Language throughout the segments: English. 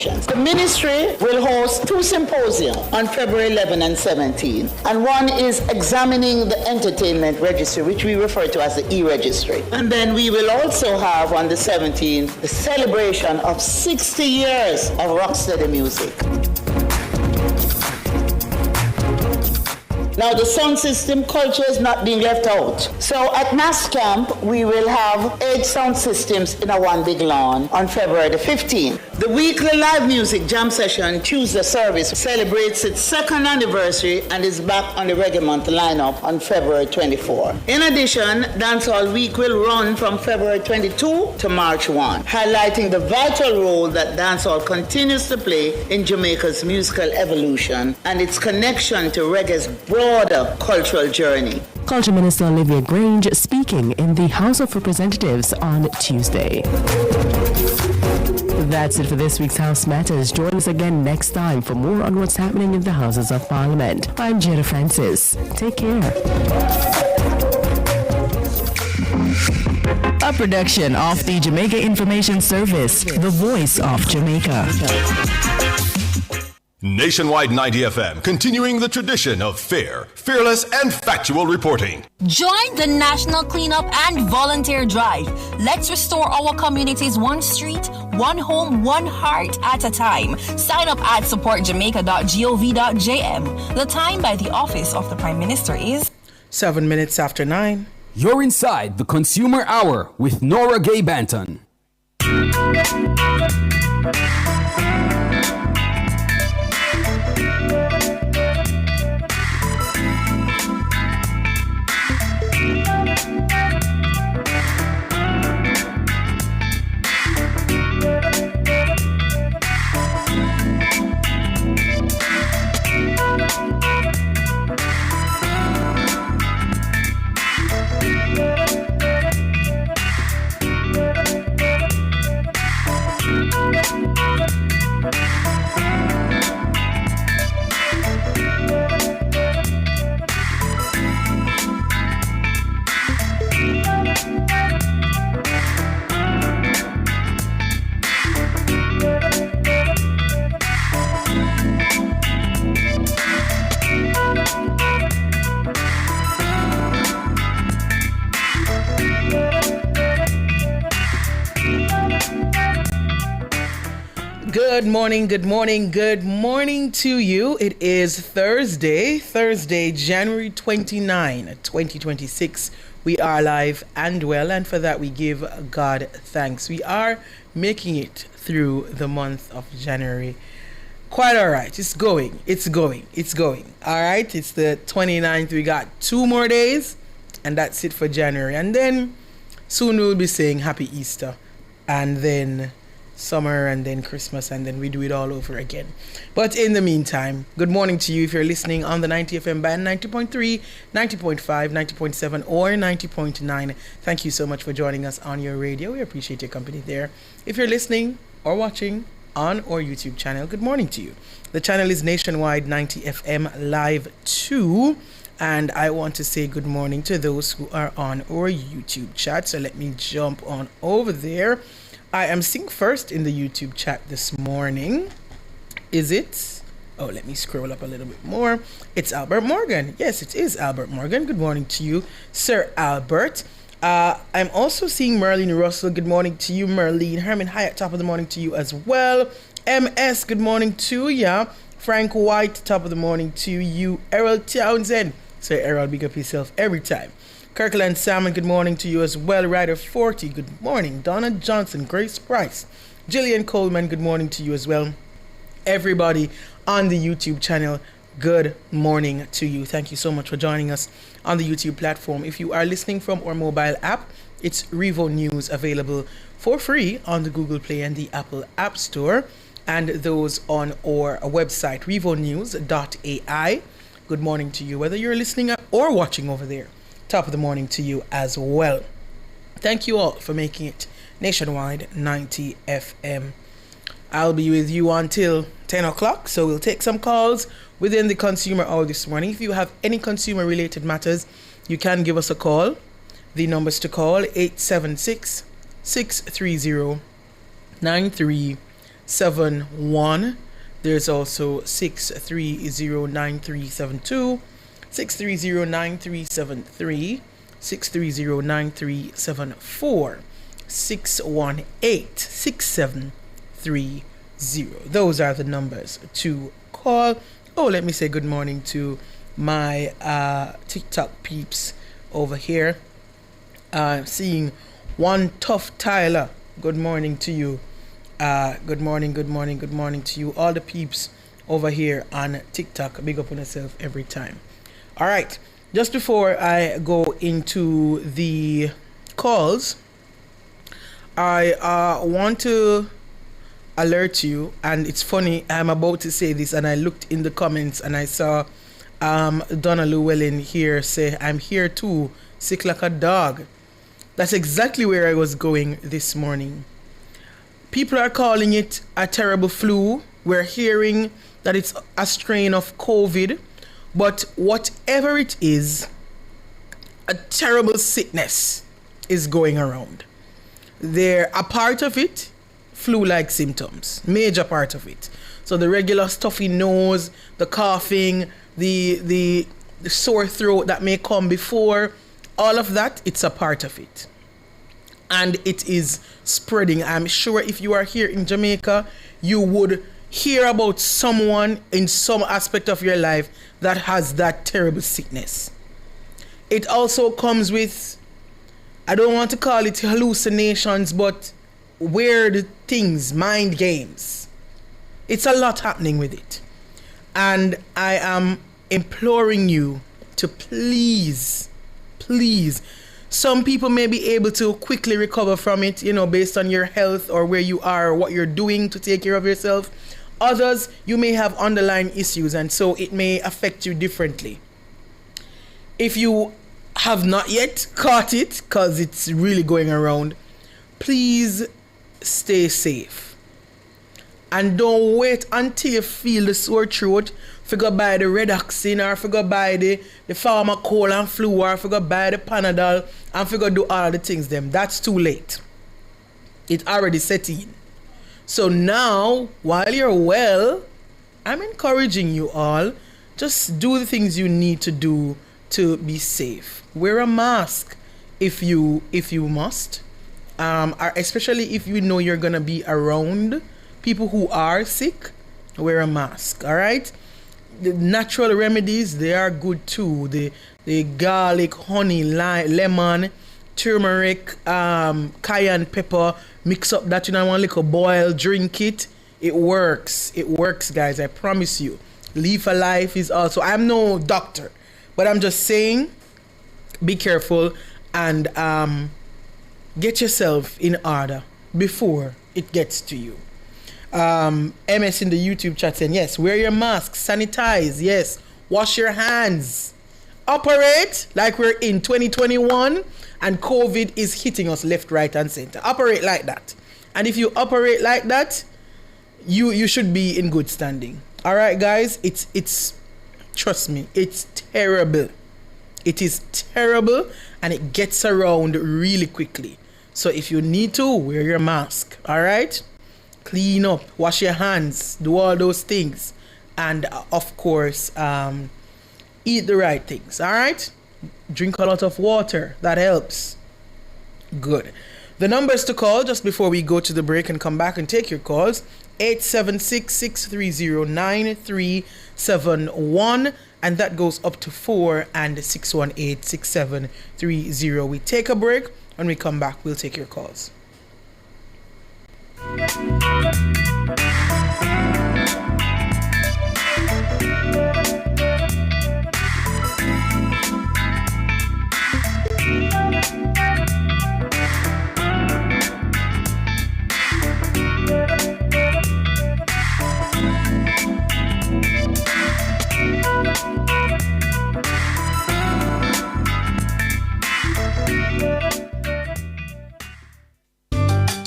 The ministry will host 2 symposia on February 11 and 17. And one is examining the entertainment registry, which we refer to as the e-registry. And then we will also have on the 17th the celebration of 60 years of rocksteady music. Now, the sound system culture is not being left out. So at NAS Camp, we will have 8 sound systems in a one big lawn on February the 15th. The weekly live music jam session Tuesday service celebrates its 2nd anniversary and is back on the Reggae Month lineup on February 24. In addition, Dancehall Week will run from February 22 to March 1, highlighting the vital role that dancehall continues to play in Jamaica's musical evolution and its connection to reggae's broader cultural journey. Culture Minister Olivia Grange speaking in the House of Representatives on Tuesday. That's it for this week's House Matters. Join us again next time for more on what's happening in the Houses of Parliament. I'm Jada Francis. Take care. A production of the Jamaica Information Service, the voice of Jamaica. Nationwide 90 FM, continuing the tradition of fair, fearless, and factual reporting. Join the National Cleanup and Volunteer Drive. Let's restore our communities one street, one home, one heart at a time. Sign up at supportjamaica.gov.jm. The time by the Office of the Prime Minister is 7 minutes after 9. You're inside the Consumer Hour with Nora Gay Banton. Good morning to you. It is Thursday, January 29, 2026. We are live and well, and for that we give God thanks. We are making it through the month of January. Quite all right. It's going. All right. It's the 29th. We got 2 more days, and that's it for January. And then soon we'll be saying Happy Easter, and then summer, and then Christmas, and then we do it all over again. But in the meantime, good morning to you if you're listening on the 90 FM band, 90.3, 90.5, 90.7, or 90.9. Thank you so much for joining us on your radio. We appreciate your company there. If you're listening or watching on our YouTube channel, good morning to you. The channel is Nationwide 90 FM Live 2. And I want to say good morning to those who are on our YouTube chat. So let me jump on over there. I am seeing first in the YouTube chat this morning. Is it? Oh, let me scroll up a little bit more. It's Albert Morgan. Yes, it is Albert Morgan. Good morning to you, Sir Albert. I'm also seeing Merlene Russell. Good morning to you, Merlene. Herman Hyatt, top of the morning to you as well. MS, good morning to you. Frank White, top of the morning to you. Errol Townsend. Sir Errol, big up yourself every time. Kirkland Salmon, good morning to you as well. Ryder 40, good morning. Donna Johnson, Grace Price. Jillian Coleman, good morning to you as well. Everybody on the YouTube channel, good morning to you. Thank you so much for joining us on the YouTube platform. If you are listening from our mobile app, it's Revo News, available for free on the Google Play and the Apple App Store. And those on our website, revonews.ai. Good morning to you, whether you're listening or watching over there. Top of the morning to you as well. Thank you all for making it Nationwide 90 FM. I'll be with you until 10 o'clock, so we'll take some calls within the consumer hour this morning. If you have any consumer related matters, you can give us a call. The numbers to call 876-630-93 6309371. There's also 6309372, 6309373, 6309374, 618-6730. Those are the numbers to call. Oh, let me say good morning to my TikTok peeps over here. Seeing One Tough Tyler. Good morning to you. Good morning to you. All the peeps over here on TikTok. Big up on yourself every time. All right. Just before I go into the calls, I want to alert you, and it's funny, I'm about to say this, and I looked in the comments and I saw Donna Llewellyn here say, I'm here too, sick like a dog. That's exactly where I was going this morning. People are calling it a terrible flu. We're hearing that it's a strain of COVID, but whatever it is, a terrible sickness is going around. They're a part of it, flu-like symptoms, major part of it. So the regular stuffy nose, the coughing, the sore throat that may come before, all of that, it's a part of it. And it is spreading. I'm sure if you are here in Jamaica, you would hear about someone in some aspect of your life that has that terrible sickness. It also comes with, I don't want to call it hallucinations, but weird things, mind games. It's a lot happening with it. And I am imploring you to please, some people may be able to quickly recover from it, based on your health or where you are or what you're doing to take care of yourself. Others, you may have underlying issues, and so it may affect you differently. If you have not yet caught it, because it's really going around, please stay safe. And don't wait until you feel the sore throat for go buy the Redoxin, or for go buy the Pharma cold and flu, or for go buy the Panadol, and for go do all the things them. That's too late. It already set in. So now, while you're well, I'm encouraging you all, just do the things you need to do to be safe. Wear a mask if you must. Especially if you know you're gonna be around people who are sick, wear a mask. All right. The natural remedies, they are good too. The garlic, honey, lemon, turmeric, cayenne pepper. Mix up that in one little boil, drink it. It works. It works, guys. I promise you. Leaf Alive is also. I'm no doctor, but I'm just saying, be careful and get yourself in order before it gets to you. MS in the YouTube chat saying, yes, wear your mask, sanitize, yes, wash your hands, operate like we're in 2021 and COVID is hitting us left, right, and center. Operate like that. And if you operate like that, you should be in good standing. All right, guys, it's trust me, it's terrible. It is terrible, and it gets around really quickly. So if you need to, wear your mask. All right. Clean up, wash your hands, do all those things, and of course, eat the right things. All right, drink a lot of water, that helps. Good. The numbers to call just before we go to the break and come back and take your calls: 876-630-9371, and that goes up to 4, and 618-6730. We take a break. When we come back, we'll take your calls.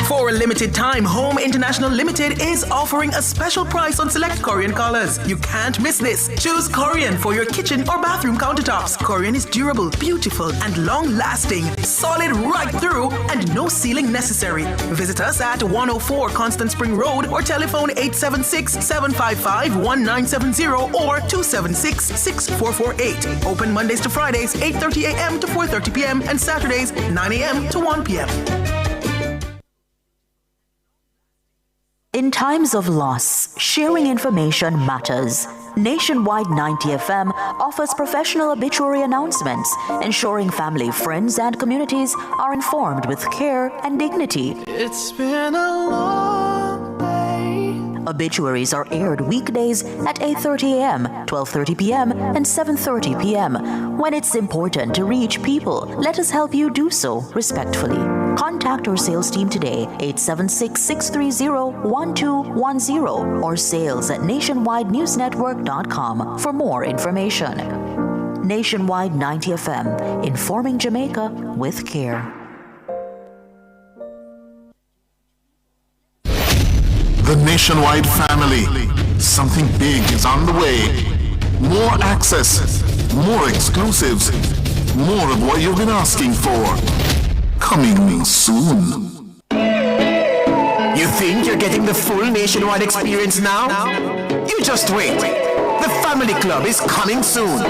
For a limited limited time, Home International Limited is offering a special price on select Corian colors. You can't miss this. Choose Corian for your kitchen or bathroom countertops. Corian is durable, beautiful, and long-lasting, solid right through, and no sealing necessary. Visit us at 104 Constant Spring Road or telephone 876-755-1970 or 276-6448. Open Mondays to Fridays, 8:30 a.m. to 4:30 p.m. and Saturdays, 9 a.m. to 1 p.m. In times of loss, sharing information matters. Nationwide 90 FM offers professional obituary announcements, ensuring family, friends, and communities are informed with care and dignity. It's been a long day. Obituaries are aired weekdays at 8:30 a.m., 12:30 p.m., and 7:30 p.m. When it's important to reach people, let us help you do so respectfully. Contact our sales team today, 876-630-1210 or sales@nationwidenewsnetwork.com for more information. Nationwide 90 FM, informing Jamaica with care. The Nationwide family. Something big is on the way. More access, more exclusives, more of what you've been asking for. Coming soon. You think you're getting the full Nationwide experience now? You just wait. The Family Club is coming soon.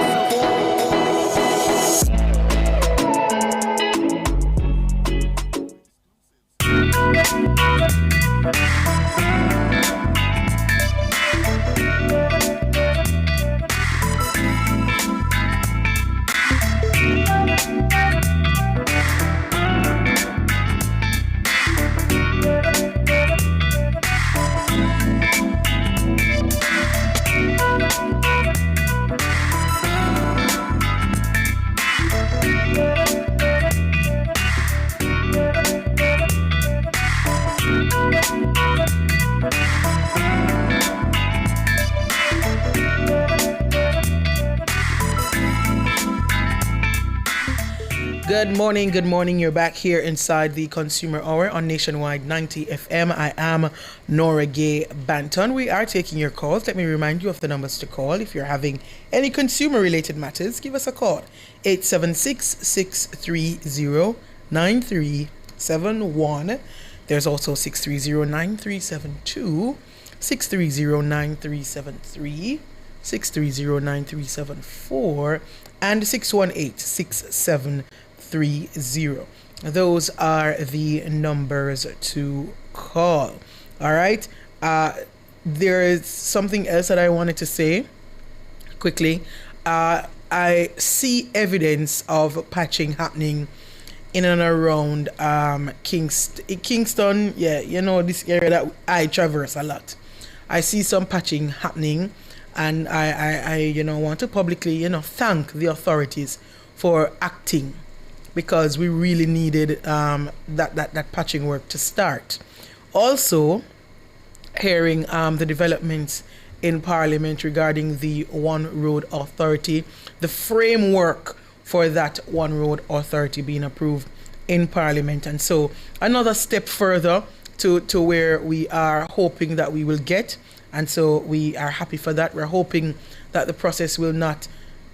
Good morning. You're back here inside the Consumer Hour on Nationwide 90 FM. I am Nora Gay Banton. We are taking your calls. Let me remind you of the numbers to call. If you're having any consumer-related matters, give us a call. 876-630-9371. There's also 630-9372, 630-9373, 630-9374, and 618-673. Those are the numbers to call. All right. There is something else that I wanted to say quickly. I see evidence of patching happening in and around Kingston. Yeah, you know, this area that I traverse a lot. I see some patching happening, and I want to publicly, thank the authorities for acting, because we really needed that patching work to start. Also, hearing the developments in Parliament regarding the One Road Authority, the framework for that One Road Authority being approved in Parliament. And so another step further to where we are hoping that we will get. And so we are happy for that. We're hoping that the process will not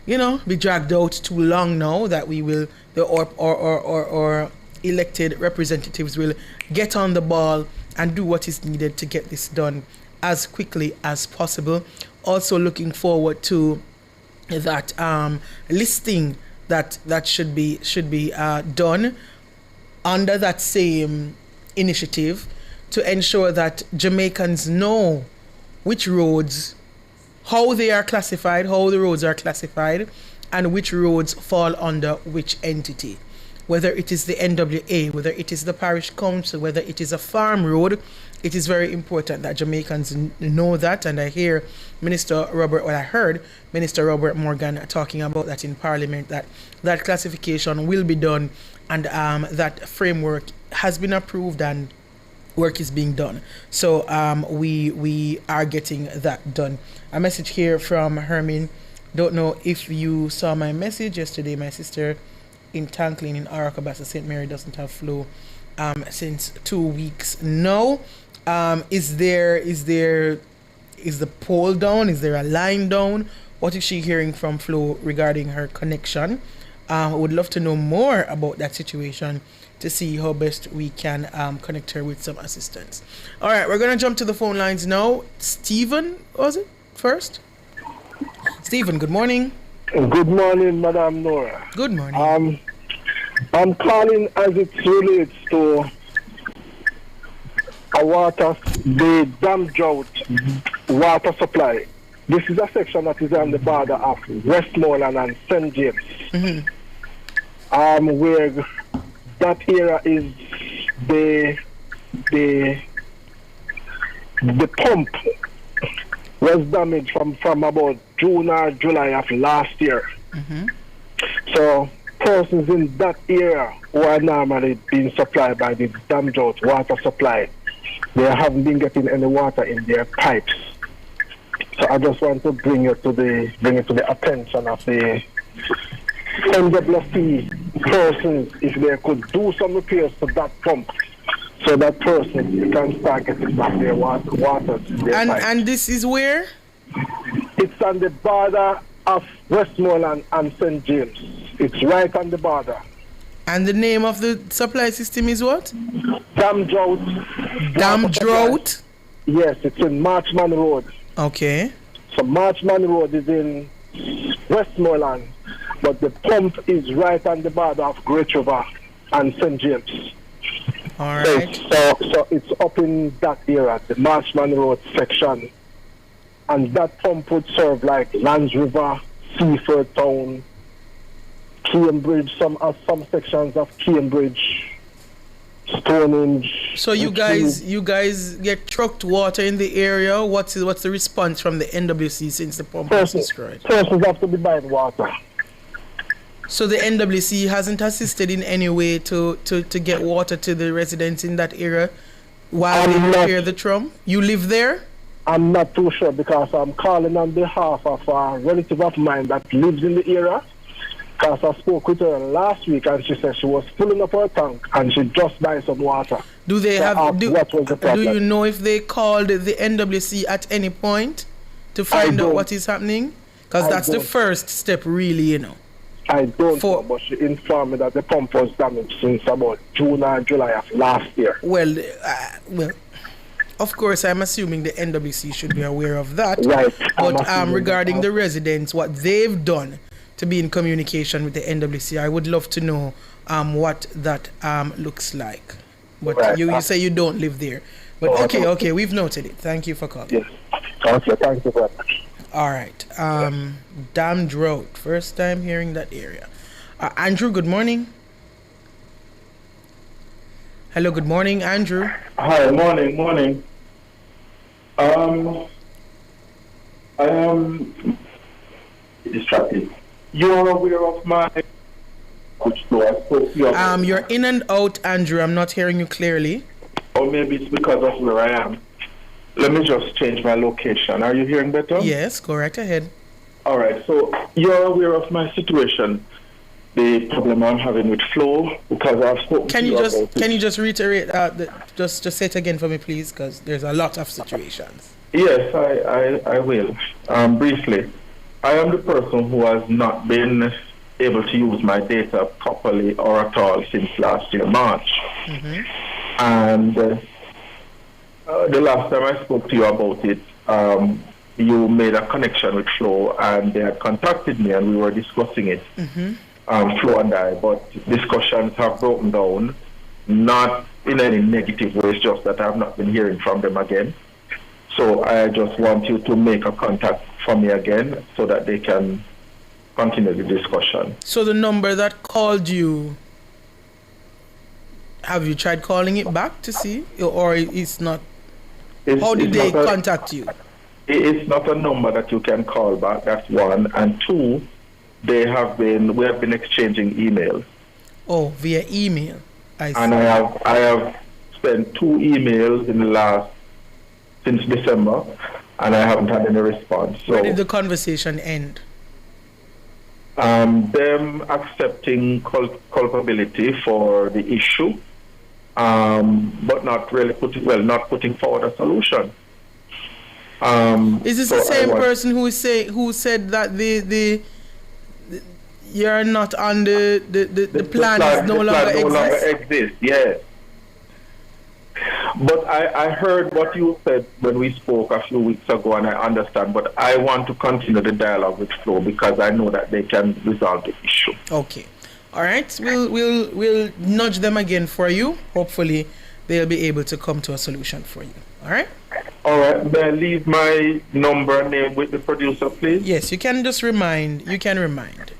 be dragged out too long now, that we will, or elected representatives will get on the ball and do what is needed to get this done as quickly as possible. Also looking forward to that listing that should be done under that same initiative to ensure that Jamaicans know which roads, how they are classified, how the roads are classified, and which roads fall under which entity. Whether it is the NWA, whether it is the parish council, whether it is a farm road, it is very important that Jamaicans know that. And I heard Minister Robert Morgan talking about that in Parliament, that classification will be done, and that framework has been approved and work is being done. So we are getting that done. A message here from Hermin. Don't know if you saw my message yesterday. My sister in Tanklin in Arakabasa, St. Mary doesn't have flow since 2 weeks now. Is the pole down? Is there a line down? What is she hearing from Flo regarding her connection? I would love to know more about that situation to see how best we can connect her with some assistance. All right, we're going to jump to the phone lines now. Stephen, was it first? Stephen, good morning. Good morning, Madam Nora. Good morning. I'm calling as it relates to the dam drought water supply. This is a section that is on the border of Westmoreland and St. James. Where that area is the pump was damaged from about June or July of last year. So persons in that area who are normally being supplied by the dam drought water supply, they haven't been getting any water in their pipes. So I just want to bring it to the attention of the NWC persons, if they could do some repairs to that pump, so that person can start getting back their water in their pipes. And this is where? It's on the border of Westmoreland and St. James. It's right on the border. And the name of the supply system is what? Dam drought. Dam drought? Yes, it's in Marchman Road. Okay. So Marchman Road is in Westmoreland, but the pump is right on the border of Great River and St. James. All right. So it's up in that area, the Marchman Road section. And that pump would serve like Lands River, Seaford Town, Cambridge, some sections of Cambridge, Stonehenge. So you guys get trucked water in the area. What's the response from the NWC since the pump was destroyed? Persons have to be buying water. So the NWC hasn't assisted in any way to get water to the residents in that area while they repair the Trump? You live there? I'm not too sure because I'm calling on behalf of a relative of mine that lives in the area. Because I spoke with her last week and she said she was filling up her tank and she just buy some water. Do they have? Do do you know if they called the NWC at any point to find out what is happening? Because that's the first step, really, you know. I don't know, but she informed me that the pump was damaged since about June or July of last year. Well, of course, I'm assuming the NWC should be aware of that. Right. But regarding the residents, what they've done to be in communication with the NWC, I would love to know what that looks like. But right. you say you don't live there. But okay, we've noted it. Thank you for calling. Yes. Okay, thank you very much. All right. Dam drought. First time hearing that area. Andrew, good morning. Hello, good morning, Andrew. Hi, morning. I am distracted. You're aware of my... You're in and out, Andrew. I'm not hearing you clearly. Or maybe it's because of where I am. Let me just change my location. Are you hearing better? Yes, go right ahead. All right, so you're aware of my situation, the problem I'm having with Flo, because I've spoken to you about it. Can you just reiterate, just say it again for me, please, because there's a lot of situations. Yes, I will. Briefly, I am the person who has not been able to use my data properly or at all since last year, March. Mm-hmm. And the last time I spoke to you about it, you made a connection with Flo and they had contacted me and we were discussing it, Flo and I, but discussions have broken down, not in any negative way, it's just that I have not been hearing from them again. So I just want you to make a contact for me again so that they can continue the discussion. So the number that called you, have you tried calling it back to see, or it's not? How did they contact you? It's not a number that you can call back, that's one. And two, we have been exchanging emails. Oh, via email. I see. And I have sent 2 emails since December, and I haven't had any response. So, where did the conversation end? Them accepting culpability for the issue but not really not putting forward a solution. Is this the same person who said that the you're not on the plan is no longer exists? Yes. But I heard what you said when we spoke a few weeks ago, and I understand. But I want to continue the dialogue with Flo because I know that they can resolve the issue. Okay, all right. We'll nudge them again for you. Hopefully, they'll be able to come to a solution for you. All right. All right. May I leave my number and name with the producer, please? Yes, you can just remind. You can remind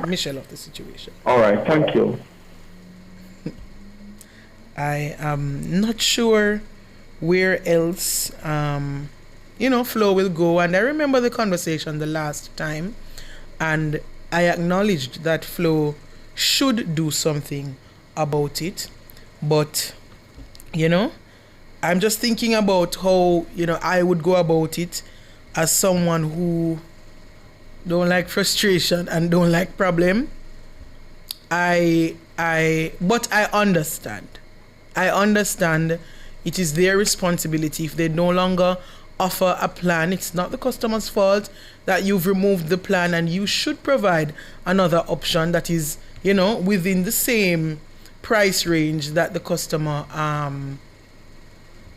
Michelle of the situation. All right. Thank you. I am not sure where else, Flo will go. And I remember the conversation the last time, and I acknowledged that Flo should do something about it. But, I'm just thinking about how, I would go about it as someone who don't like frustration and don't like problem. But I understand. I understand it is their responsibility. If they no longer offer a plan, it's not the customer's fault that you've removed the plan, and you should provide another option that is, within the same price range that the customer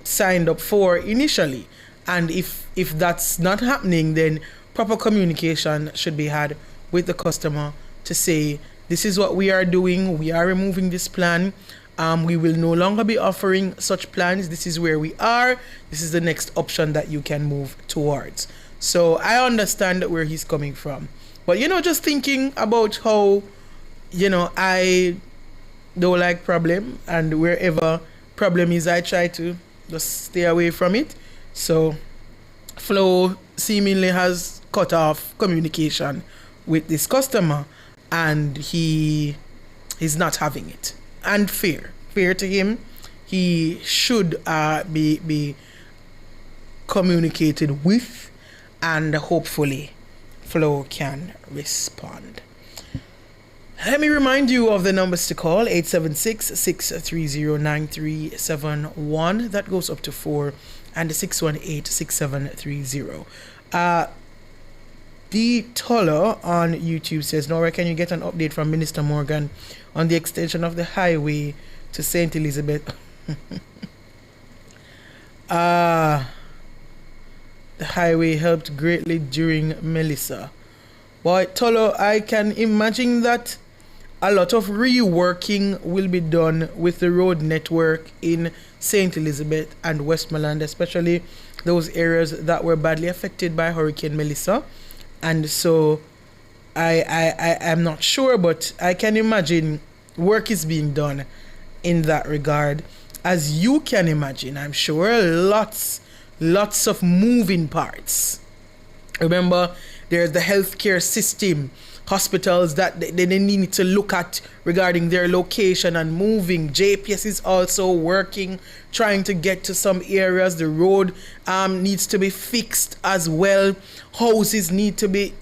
signed up for initially. And if that's not happening, then proper communication should be had with the customer to say, this is what we are doing. We are removing this plan. We will no longer be offering such plans. This is where we are. This is the next option that you can move towards. So I understand where he's coming from. But, just thinking about how, I don't like problem, and wherever problem is, I try to just stay away from it. So Flo seemingly has cut off communication with this customer, and he is not having it. And fair to him, he should be communicated with, and hopefully Flo can respond. Let me remind you of the numbers to call: 876-630-9371. That goes up to 4, and 618-6730. D. Toller on YouTube says, Nora, can you get an update from Minister Morgan on the extension of the highway to St. Elizabeth? The highway helped greatly during Melissa. Boy, Tolo, I can imagine that a lot of reworking will be done with the road network in St. Elizabeth and Westmoreland, especially those areas that were badly affected by Hurricane Melissa. And so I'm not sure, but I can imagine work is being done in that regard. As you can imagine, I'm sure lots of moving parts. Remember, there's the healthcare system, hospitals that they need to look at regarding their location and moving. JPS is also working, trying to get to some areas. The road needs to be fixed as well. Houses need to be,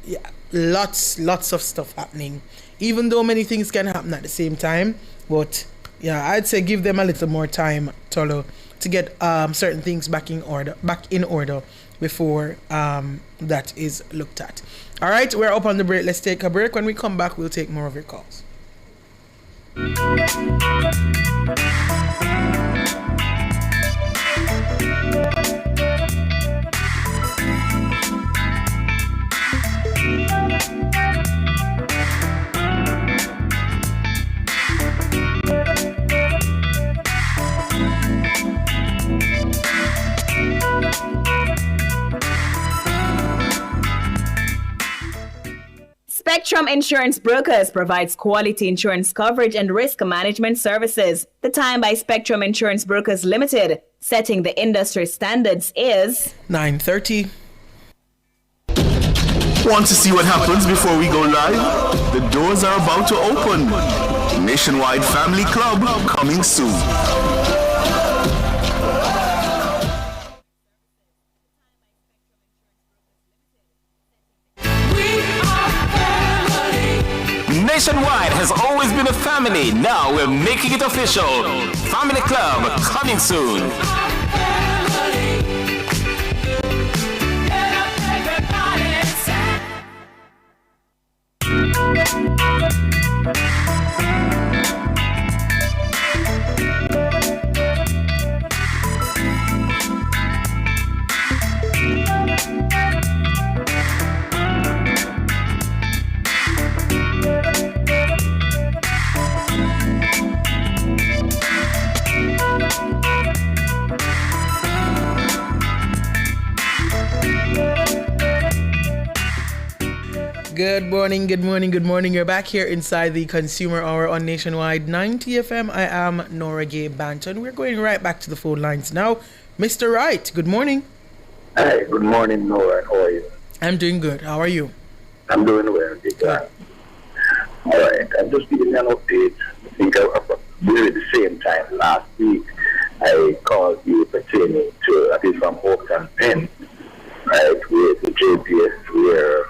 lots of stuff happening. Even though many things can happen at the same time, but yeah, I'd say give them a little more time, Tolo, to get certain things back in order before that is looked at. All right, we're up on the break. Let's take a break. When we come back, we'll take more of your calls. Spectrum Insurance Brokers provides quality insurance coverage and risk management services. The time by Spectrum Insurance Brokers Limited, setting the industry standards, is 9:30. Want to see what happens before we go live? The doors are about to open. Nationwide Family Club coming soon. Nationwide has always been a family. Now we're making it official. Family Club coming soon. Good morning, good morning, good morning. You're back here inside the Consumer Hour on Nationwide 90 FM. I am Nora Gay Banton. We're going right back to the phone lines now. Mr. Wright, good morning. Hi, good morning, Nora. How are you? I'm doing good. How are you? I'm doing well. Good. All right, I'm just giving you an update. I think really the same time last week, I called you pertaining to, I think, from Hopeton Pen, right, with the JPS, where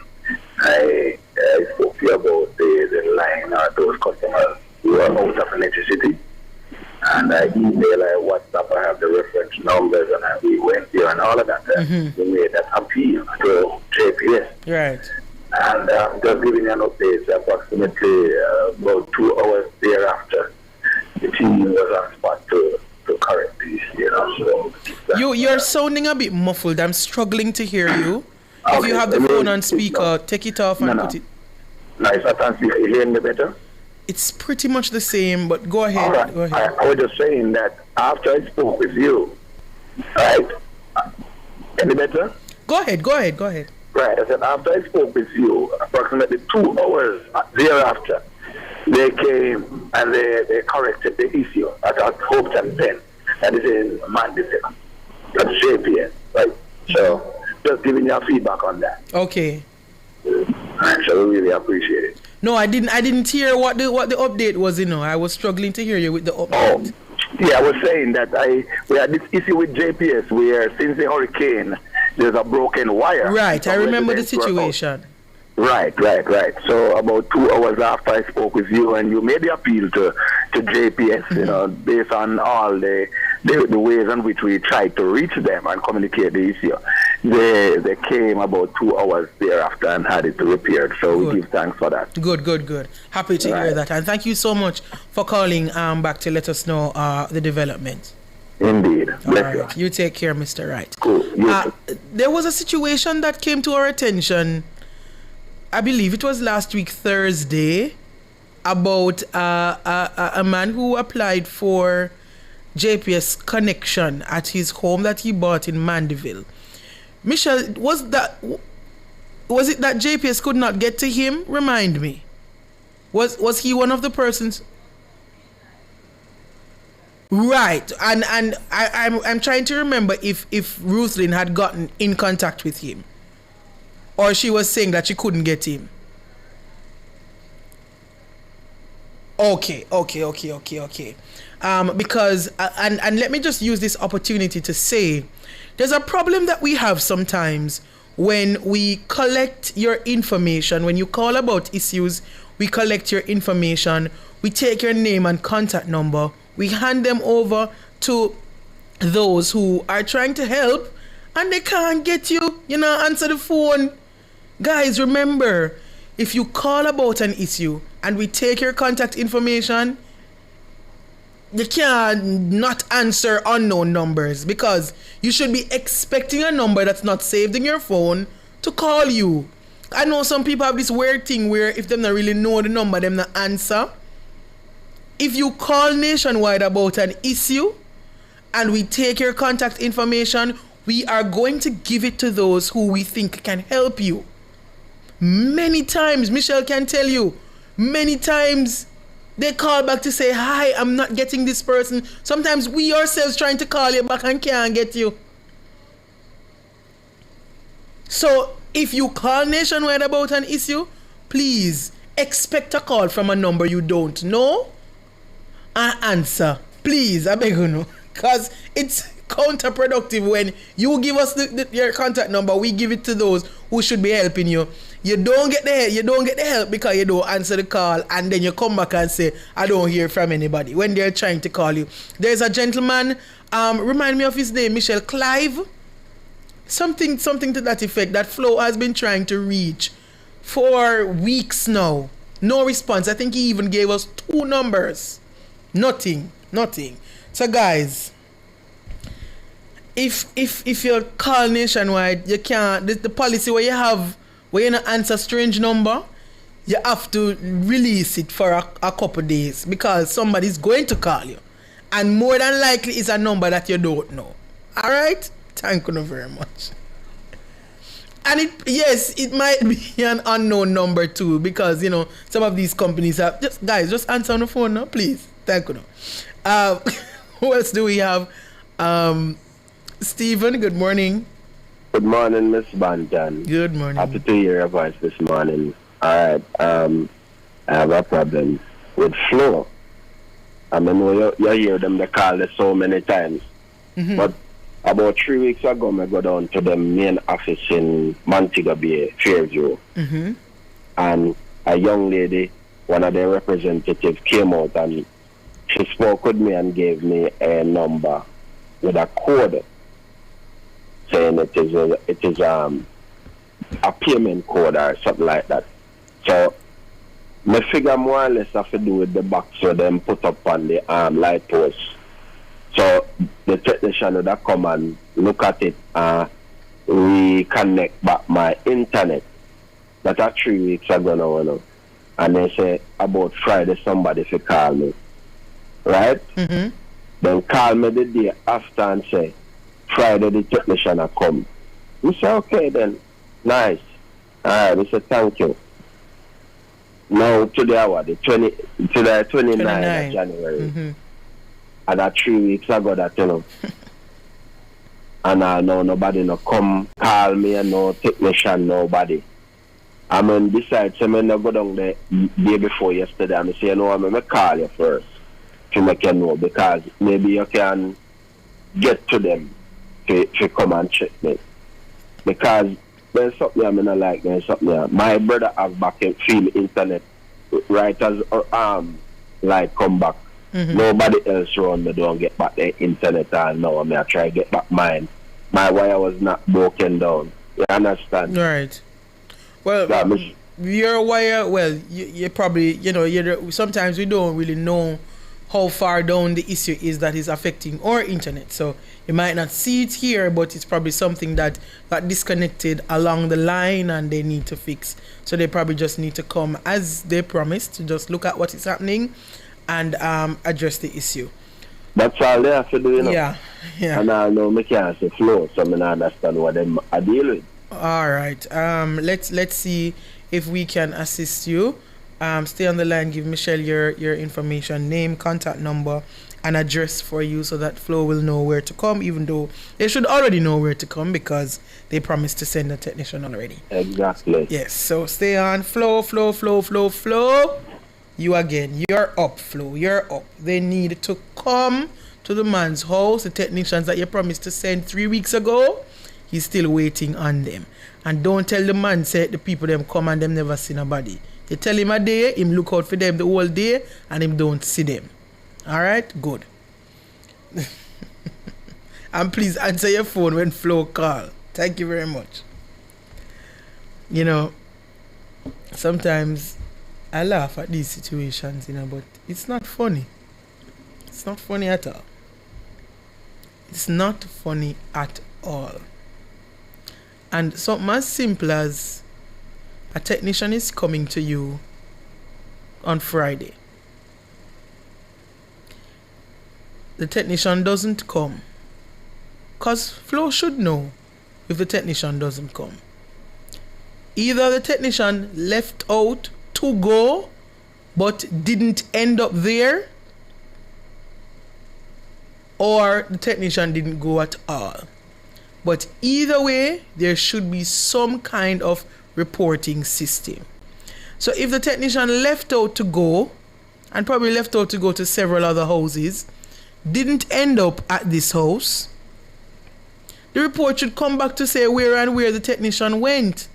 I spoke to you about the line or those customers who are out of electricity. And I email, I WhatsApp, I have the reference numbers, and we went there and all of that. We made that appeal to JPS. Right. And just giving you an update, approximately about 2 hours thereafter, the team was on spot to correct this, So you're sounding a bit muffled. I'm struggling to hear you. If you have the phone on speaker, take it off and put it. No, it's not on speaker. You hearing me better? It's pretty much the same, but go ahead. All right. Go ahead. I was just saying that after I spoke with you, right? Any better? Go ahead. Right. I said after I spoke with you, approximately 2 hours thereafter, they came and they corrected the issue at Hopeton Pen. That is in Mandeville. That's JPS, right? So just giving your feedback on that. Okay. I really, really appreciate it. No, I didn't hear what the update was. I was struggling to hear you with the update. Yeah, I was saying that we had this issue with JPS where since the hurricane, there's a broken wire. Right, I remember the situation. Right. So about 2 hours after I spoke with you, and you made the appeal to JPS, based on all the ways in which we tried to reach them and communicate the issue. They came about 2 hours thereafter and had it repaired. So we give thanks for that. Good. Happy to hear that. And thank you so much for calling back to let us know the development. Indeed. Bless you. You take care, Mr. Wright. Cool. There was a situation that came to our attention, I believe it was last week, Thursday, about a man who applied for JPS connection at his home that he bought in Mandeville. Michelle, was it that JPS could not get to him? Remind me. Was he one of the persons? Right, and I'm trying to remember if Ruthlyn had gotten in contact with him, or she was saying that she couldn't get him. Okay. Because and let me just use this opportunity to say, there's a problem that we have sometimes when we collect your information. When you call about issues, we collect your information. We take your name and contact number. We hand them over to those who are trying to help, and they can't get you, answer the phone. Guys, remember, if you call about an issue and we take your contact information, you can't not answer unknown numbers, because you should be expecting a number that's not saved in your phone to call you. I know some people have this weird thing where if them not really know the number, them not answer. If you call Nationwide about an issue and we take your contact information, we are going to give it to those who we think can help you. Many times, Michelle can tell you, many times they call back to say, hi, I'm not getting this person. Sometimes we ourselves trying to call you back and can't get you. So if you call Nationwide about an issue, please expect a call from a number you don't know and answer. Please, I beg you, because it's counterproductive when you give us your contact number, we give it to those who should be helping you. You don't get the help because you don't answer the call, and then you come back and say, I don't hear from anybody when they're trying to call you. There's a gentleman, remind me of his name, Michelle Clive, something to that effect, that Flo has been trying to reach for weeks now. No response. I think he even gave us 2 numbers. Nothing. So guys, if you call Nationwide, you can't, the policy where you have, where you not answer strange number, you have to release it for a couple days because somebody's going to call you. And more than likely it's a number that you don't know. Alright? Thank you very much. And it might be an unknown number too, because some of these companies have just answer on the phone now, please. Thank you. Who else do we have? Stephen, good morning. Good morning, Miss Bantan. Good morning. Happy to hear your voice this morning. All right. I have a problem with Flo. I know you hear them, they call it so many times. Mm-hmm. But about 3 weeks ago, I go down to the main office in Montego Bay, Fairview. Mm-hmm. And a young lady, one of their representatives, came out and she spoke with me and gave me a number with a code saying it is a payment code or something like that. So my figure more or less have to do with the box so them put up on the light post. So the technician would come and look at it and reconnect back my internet. That's 3 weeks ago now. And they say about Friday somebody should call me. Right? Mm-hmm. Then call me the day after and say, Friday the technician will come. We say, okay then. Nice. Alright, we say thank you. Now today the 29th of January. Mm-hmm. And that 3 weeks ago that and I know nobody no come call me and no technician, nobody. I mean besides I mean I go down the day before yesterday and I say, I'm gonna call you first to make you know, because maybe you can get to them to come and check me. Because there's something I mean I like, there's something my brother have back in field internet right as like come back. Mm-hmm. Nobody else around me don't get back their internet and now I try to get back mine. My wire was not broken down. You understand? Right. Well, your wire, well, you probably, sometimes we don't really know how far down the issue is that is affecting our internet. So you might not see it here, but it's probably something that got disconnected along the line and they need to fix. So they probably just need to come as they promised to just look at what is happening and address the issue. That's all they have to do, Yeah. And I know me can't say Flow, so I understand what them are dealing with. All right. Let's see if we can assist you. Stay on the line. Give Michelle your information, name, contact number, and address for you, so that Flo will know where to come. Even though they should already know where to come because they promised to send a technician already. Exactly. Yes. So stay on. Flo. You again. You're up, Flo. You're up. They need to come to the man's house. The technicians that you promised to send 3 weeks ago, he's still waiting on them. And don't tell the man, say the people them come and them never see nobody. You tell him a day, him look out for them the whole day, and him don't see them. Alright? Good. And please answer your phone when Flo call. Thank you very much. Sometimes I laugh at these situations, but it's not funny. It's not funny at all. It's not funny at all. And something as simple as a technician is coming to you on Friday. The technician doesn't come. Because Flo should know if the technician doesn't come. Either the technician left out to go but didn't end up there, or the technician didn't go at all. But either way, there should be some kind of reporting system. So if the technician left out to go, and probably left out to go to several other houses, didn't end up at this house, the report should come back to say where and where the technician went.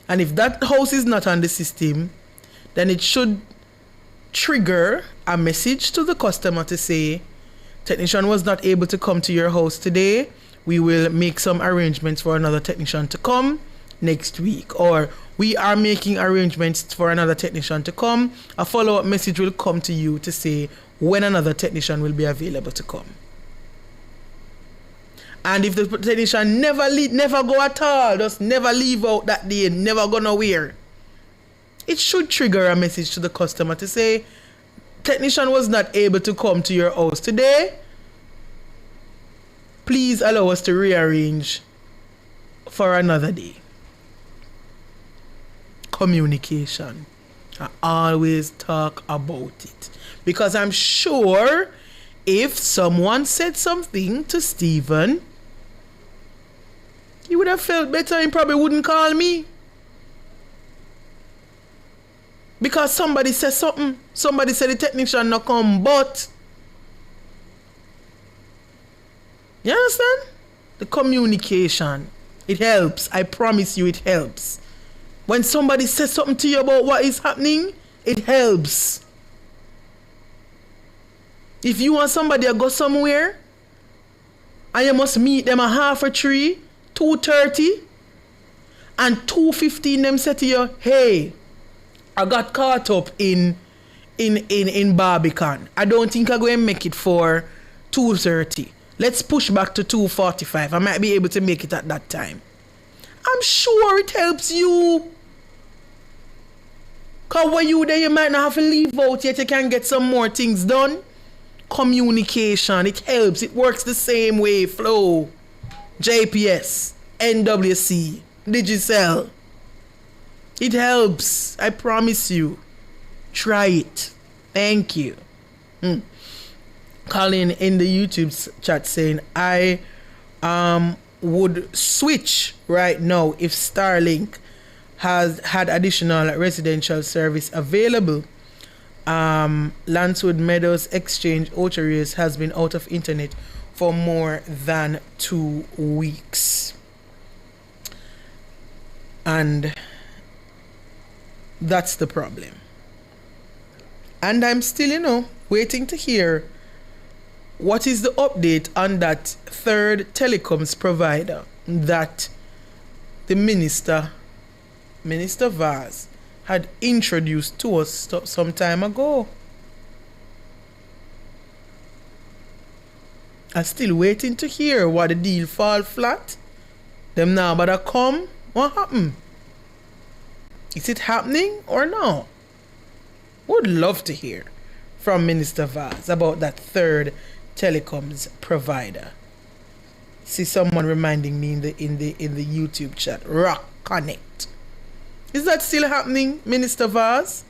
And if that house is not on the system, then it should trigger a message to the customer to say, technician was not able to come to your house today. We will make some arrangements for another technician to come next week. Or we are making arrangements for another technician to come. A follow-up message will come to you to say when another technician will be available to come. And if the technician never go at all, just never leave out that day, never go nowhere, it should trigger a message to the customer to say, technician was not able to come to your house today. Please allow us to rearrange for another day. Communication. I always talk about it. Because I'm sure if someone said something to Stephen, he would have felt better and probably wouldn't call me. Because somebody said something. Somebody said the technician not come, but... You understand? The communication. It helps. I promise you it helps. When somebody says something to you about what is happening, it helps. If you want somebody to go somewhere, and you must meet them at 2:30, 2:30, and 2:15 them say to you, hey, I got caught up in Barbican. I don't think I'm going to make it for 2:30. Let's push back to 2:45. I might be able to make it at that time. I'm sure it helps you. Because when you there, you might not have to leave out yet. You can get some more things done. Communication. It helps. It works the same way. Flow, JPS, NWC, Digicel. It helps. I promise you. Try it. Thank you. Colin in the YouTube chat saying, I would switch right now if Starlink has had additional residential service available. Lancewood Meadows Exchange Oterius has been out of internet for more than 2 weeks. And that's the problem. And I'm still, waiting to hear what is the update on that third telecoms provider that the Minister Vaz, had introduced to us some time ago. I'm still waiting to hear what the deal fall flat. Them now better come. What happened? Is it happening or no? Would love to hear from Minister Vaz about that third telecoms provider. See someone reminding me in the YouTube chat. Rock Connect. Is that still happening, Minister Vaz?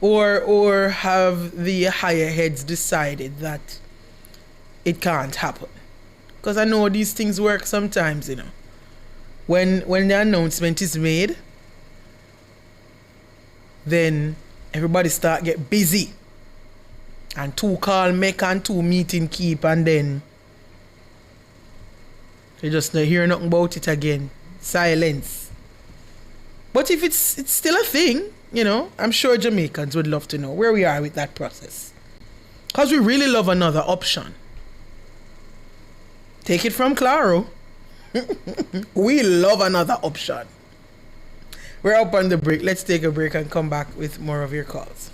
Or have the higher heads decided that it can't happen? Because I know these things work sometimes, When the announcement is made, then everybody start get busy. And 2 call make and 2 meeting keep, and then you just not hear nothing about it again. Silence. But if it's still a thing, I'm sure Jamaicans would love to know where we are with that process. Because we really love another option. Take it from Claro. We love another option. We're up on the break. Let's take a break and come back with more of your calls.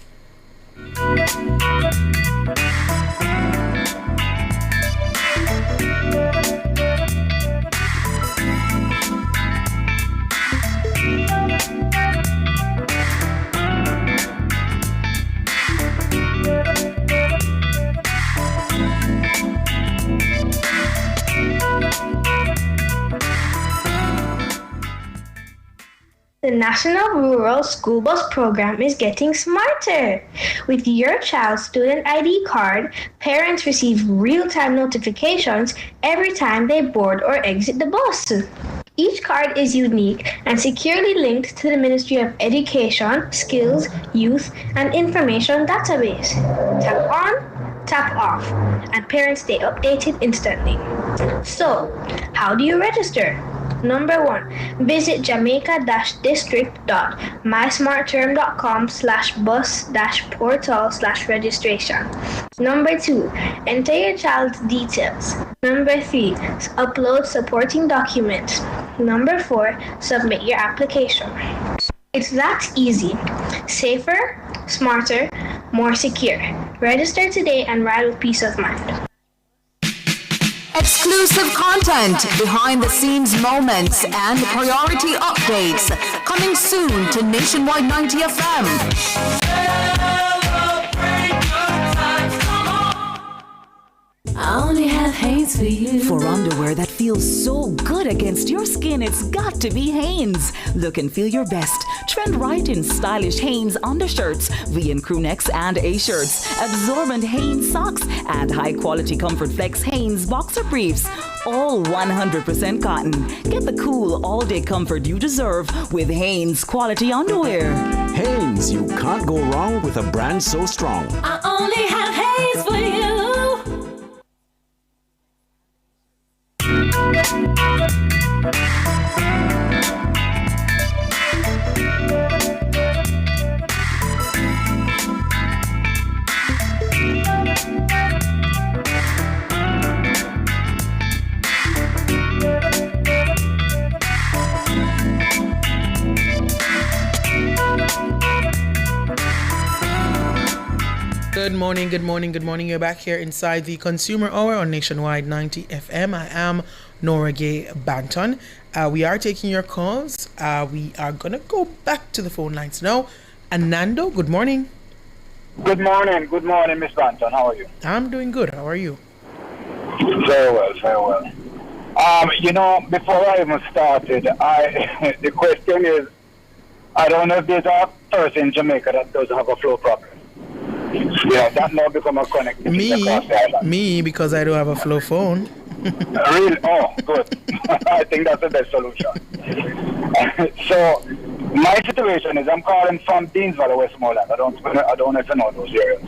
The National Rural School Bus Program is getting smarter. With your child's student ID card, parents receive real-time notifications every time they board or exit the bus. Each card is unique and securely linked to the Ministry of Education, Skills, Youth, and Information database. Tap on, tap off, and parents stay updated instantly. So, how do you register? Number 1, visit jamaica-district.mysmartterm.com/bus-portal/registration. Number 2, enter your child's details. Number 3, upload supporting documents. Number 4, submit your application. It's that easy. Safer, smarter, more secure. Register today and ride with peace of mind. Exclusive content, behind the scenes moments, and priority updates coming soon to Nationwide 90 FM. I only have Hanes for you. For underwear that feels so good against your skin, it's got to be Hanes. Look and feel your best. Trend right in stylish Hanes undershirts, V and crew necks and A-shirts, absorbent Hanes socks, and high-quality Comfort Flex Hanes boxer briefs. All 100% cotton. Get the cool all-day comfort you deserve with Hanes quality underwear. Hanes, you can't go wrong with a brand so strong. I only have Hanes for you. Good morning. You're back here inside the Consumer Hour on Nationwide 90 FM. I am Nora Gay Banton. We are taking your calls. We are going to go back to the phone lines now. Anando, good morning. Good morning, Miss Banton. How are you? I'm doing good. How are you? Very well. Before I even started, the question is, I don't know if there's a person in Jamaica that doesn't have a flow problem. Yeah, that now become a connected Me, because I don't have a flow phone. Really? Oh, good. I think that's the best solution. So, my situation is I'm calling from Deans Valley, Westmoreland. I don't know if you know those areas.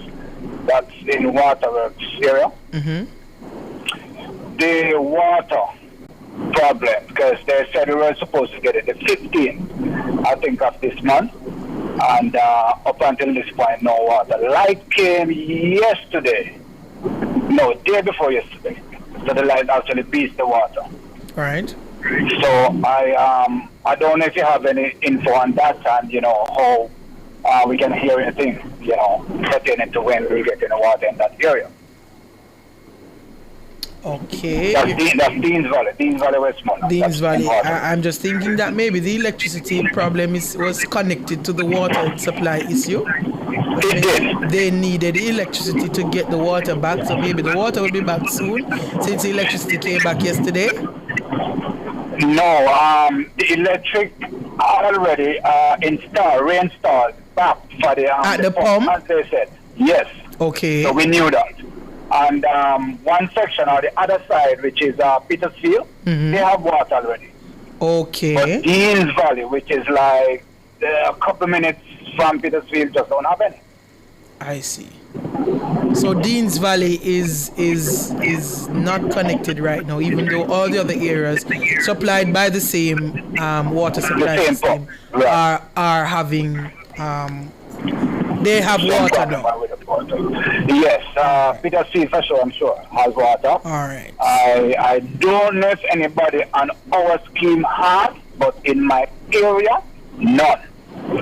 That's in Waterworks area. Mm-hmm. The water problem, because they said we were supposed to get it the 15th, I think, of this month. And up until this point, no water. Light came yesterday. No, day before yesterday. So the light actually beats the water. Right. So I don't know if you have any info on that and, how we can hear anything, pertaining to when we get in the water in that area. Okay. That's Deans Valley, Westmoreland. Deans Valley. I'm just thinking that maybe the electricity problem was connected to the water supply issue. It did. They needed electricity to get the water back, so maybe the water will be back soon, since the electricity came back yesterday. No, the electric already reinstalled back for the at the pump, as they said. Yes. Okay. So we knew that. And one section on the other side, which is Petersfield, they have water already. Okay. But Deans Valley, which is like a couple minutes from Petersfield, just don't have any. I see. So Deans Valley is not connected right now, even though all the other areas supplied by the same water supply system are having they have water now. Yes, Petersfield for sure, I'm sure, has water. All right. I don't know if anybody on our scheme has, but in my area, none.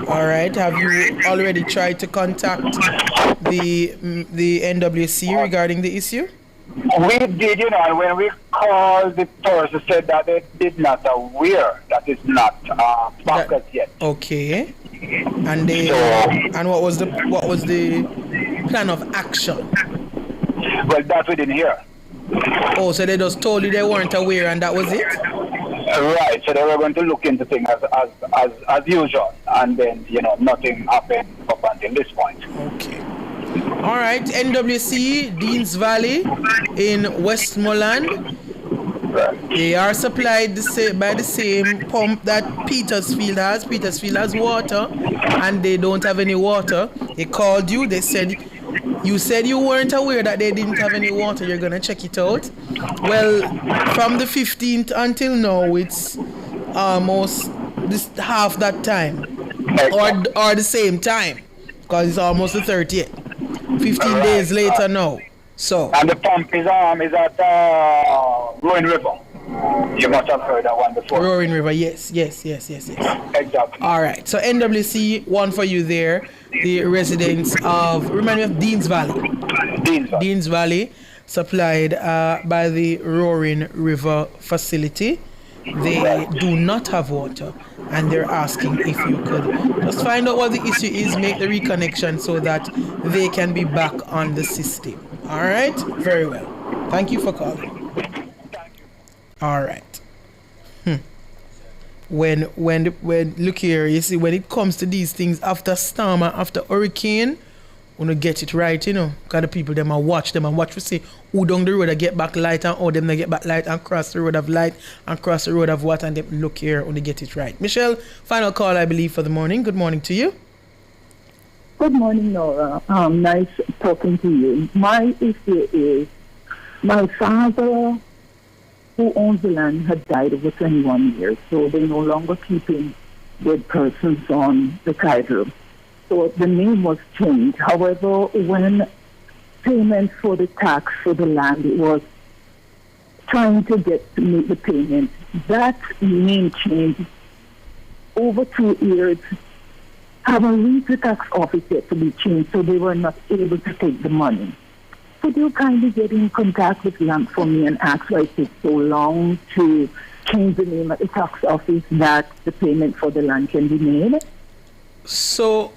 All right. Have you already tried to contact the NWC regarding the issue? We did, and when we called, the person said that they did not aware that it's not bankers yet. Okay. And and what was the plan of action? Well, that we didn't hear. Oh, so they just told you they weren't aware, and that was it? Right. So they were going to look into things as usual, and then nothing happened up until this point. Okay. All right. NWC Deans Valley in Westmoreland. They are supplied by the same pump that Petersfield has. Petersfield has water, and they don't have any water. They called you. They said You said you weren't aware that they didn't have any water. You're going to check it out. Well, from the 15th until now, it's almost this half that time. Or the same time. Because it's almost the 30th. 15 days later now. So. And the pump is at Roaring River. You must have heard that one before. Roaring River, yes. Exactly. All right. So NWC, one for you there. The residents of, remind me of Deans Valley. Deans Valley, supplied by the Roaring River facility. They do not have water, and they're asking if you could just find out what the issue is, make the reconnection so that they can be back on the system. All right? Very well. Thank you for calling. All right. When look here, you see, when it comes to these things, after storm and after hurricane, we don't get it right, you know. Because the people them and watch to see who down the road I get back light and how them they get back light and cross the road of light and cross the road of water, and they look here when they get it right. Michelle, final call I believe for the morning. Good morning to you. Good morning, Nora. Nice talking to you. My issue is my father, who owns the land, had died over 21 years, so they're no longer keeping dead persons on the title. So the name was changed. However, when payment for the tax for the land was trying to make the payment, that name change over 2 years haven't reached the tax office yet to be changed, so they were not able to take the money. Could you kindly get in contact with LAMP for me and ask why it takes so long to change the name at the tax office that the payment for the land can be made? So,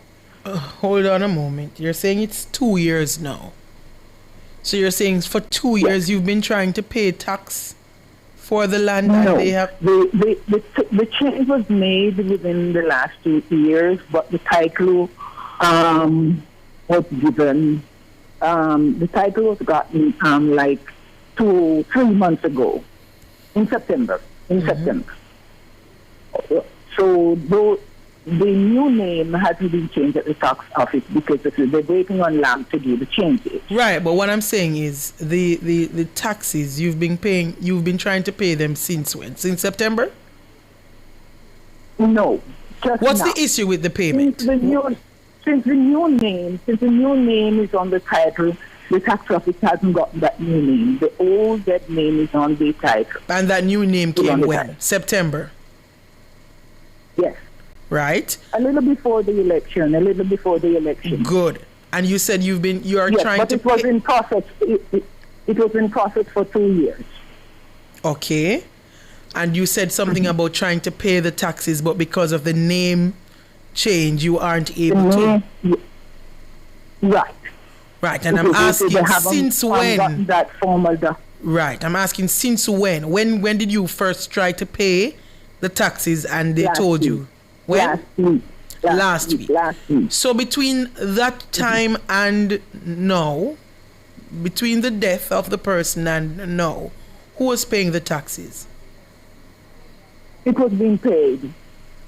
hold on a moment. You're saying it's 2 years now. So you're saying for 2 years you've been trying to pay tax for the land No, and they have... the change was made within the last 2 years, but the title was given... the title was gotten like 3 months ago, in September. So the new name hasn't been changed at the tax office because they're waiting on LAMP to do the changes. Right, but what I'm saying is the taxes you've been trying to pay them since when? Since September? No. What's the issue with the payment? Since the new name is on the title, the tax office hasn't gotten that new name. The old dead name is on the title. And that new name came when? September? Yes. Right? A little before the election. Good. And you said you are trying but to it was in process. It was in process for 2 years. Okay. And you said something about trying to pay the taxes, but because of the name change, you aren't able to. Right, and I'm asking since when? That formal Right, I'm asking since when? When did you first try to pay the taxes and they told you? When? Last week. So between that time and now, between the death of the person and now, who was paying the taxes? It was being paid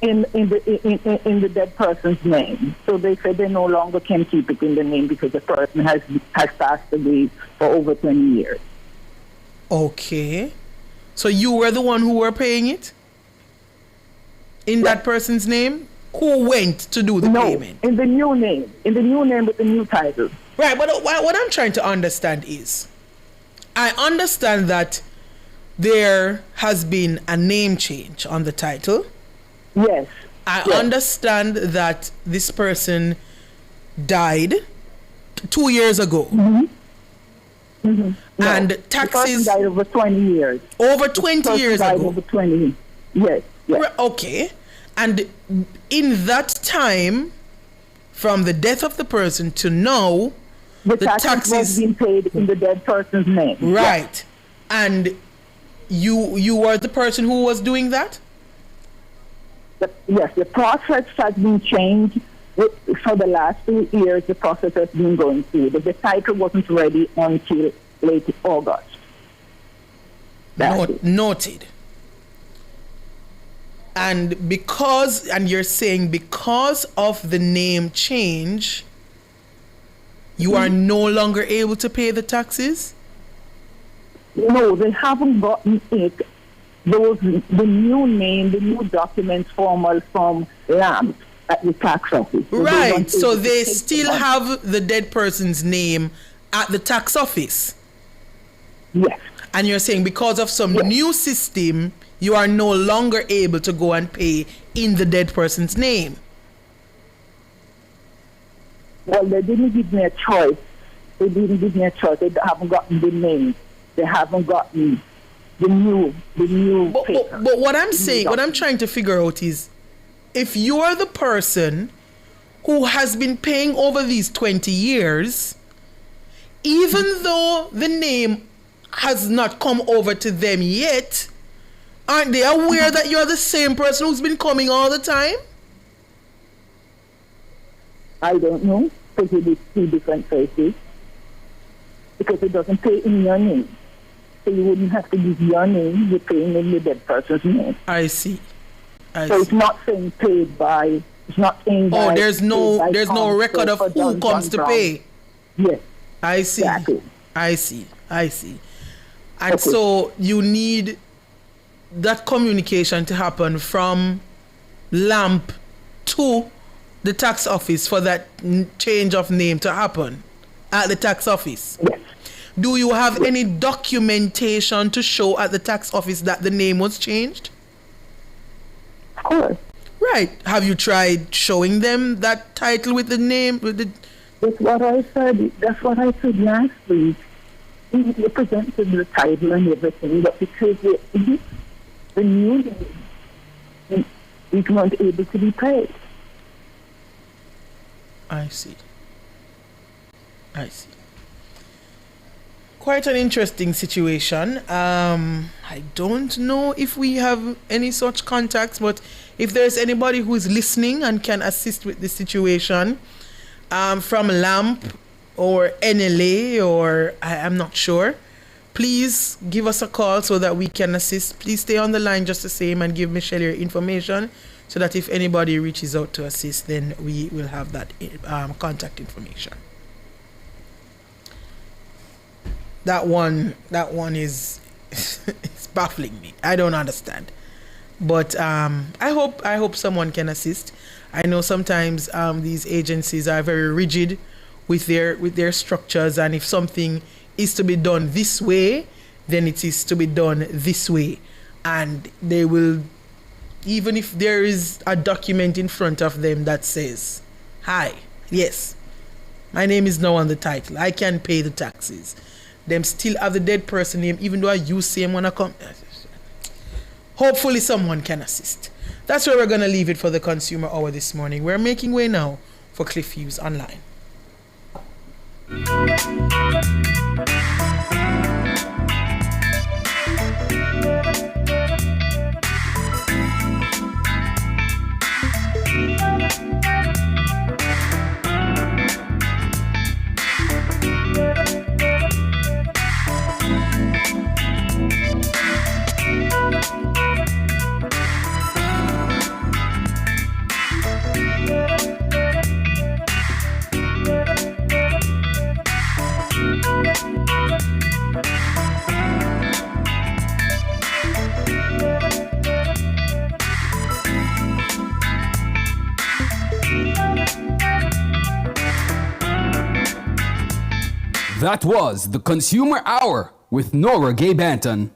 in the dead person's name. So they said they no longer can keep it in the name because the person has passed away for over 20 years. Okay. So you were the one who were paying it? In that person's name? Who went to do the payment? In the new name. In the new name with the new title. Right, but what I'm trying to understand is, I understand that there has been a name change on the title. Yes. I understand that this person died 2 years ago. And taxes... The person died over 20 years. Over 20 years ago? Over 20. Yes. Okay. And in that time, from the death of the person to now, the taxes was being paid in the dead person's name. Right. Yes. And you were the person who was doing that? Yes, the process has been changed for the last 2 years. The process has been going through. The title wasn't ready until late August. Noted. And you're saying because of the name change, you are no longer able to pay the taxes? No, they haven't gotten it. The new name, the new documents formal from LAMP at the tax office. Right, so they still have the dead person's name at the tax office? Yes. And you're saying because of some new system, you are no longer able to go and pay in the dead person's name? Well, they didn't give me a choice. They haven't gotten the name. They haven't gotten the new paper. But what I'm saying, what I'm trying to figure out is, if you're the person who has been paying over these 20 years, even though the name has not come over to them yet, aren't they aware that you're the same person who's been coming all the time? I don't know, because it is two different places. Because it doesn't pay in your name. So you wouldn't have to give your name, you're paying in the dead person's name. I see. It's not saying paid by, it's not saying by... Oh, there's no record of who comes to pay. Yes. I see. Exactly. I see. And so you need that communication to happen from LAMP to the tax office for that change of name to happen at the tax office. Yes. Do you have any documentation to show at the tax office that the name was changed? Of course. Right. Have you tried showing them that title with the name? That's what I said. That's what I said last week. We presented the title and everything, but because the new name is not able to be paid. I see. Quite an interesting situation. I don't know if we have any such contacts, but if there's anybody who is listening and can assist with this situation, from LAMP or NLA or I'm not sure, please give us a call so that we can assist. Please stay on the line just the same and give Michelle your information so that if anybody reaches out to assist, then we will have that contact information. That one is it's baffling me. I don't understand. But I hope someone can assist. I know sometimes these agencies are very rigid with their structures, and if something is to be done this way, then it is to be done this way. And they will, even if there is a document in front of them that says, "Hi, yes, my name is now on the title. I can pay the taxes." Them still have the dead person name, even though I use same when I come. Hopefully someone can assist. That's where we're going to leave it for the Consumer Hour this morning. We're making way now for Cliff Hughes Online. That was the Consumer Hour with Nora Gay Banton.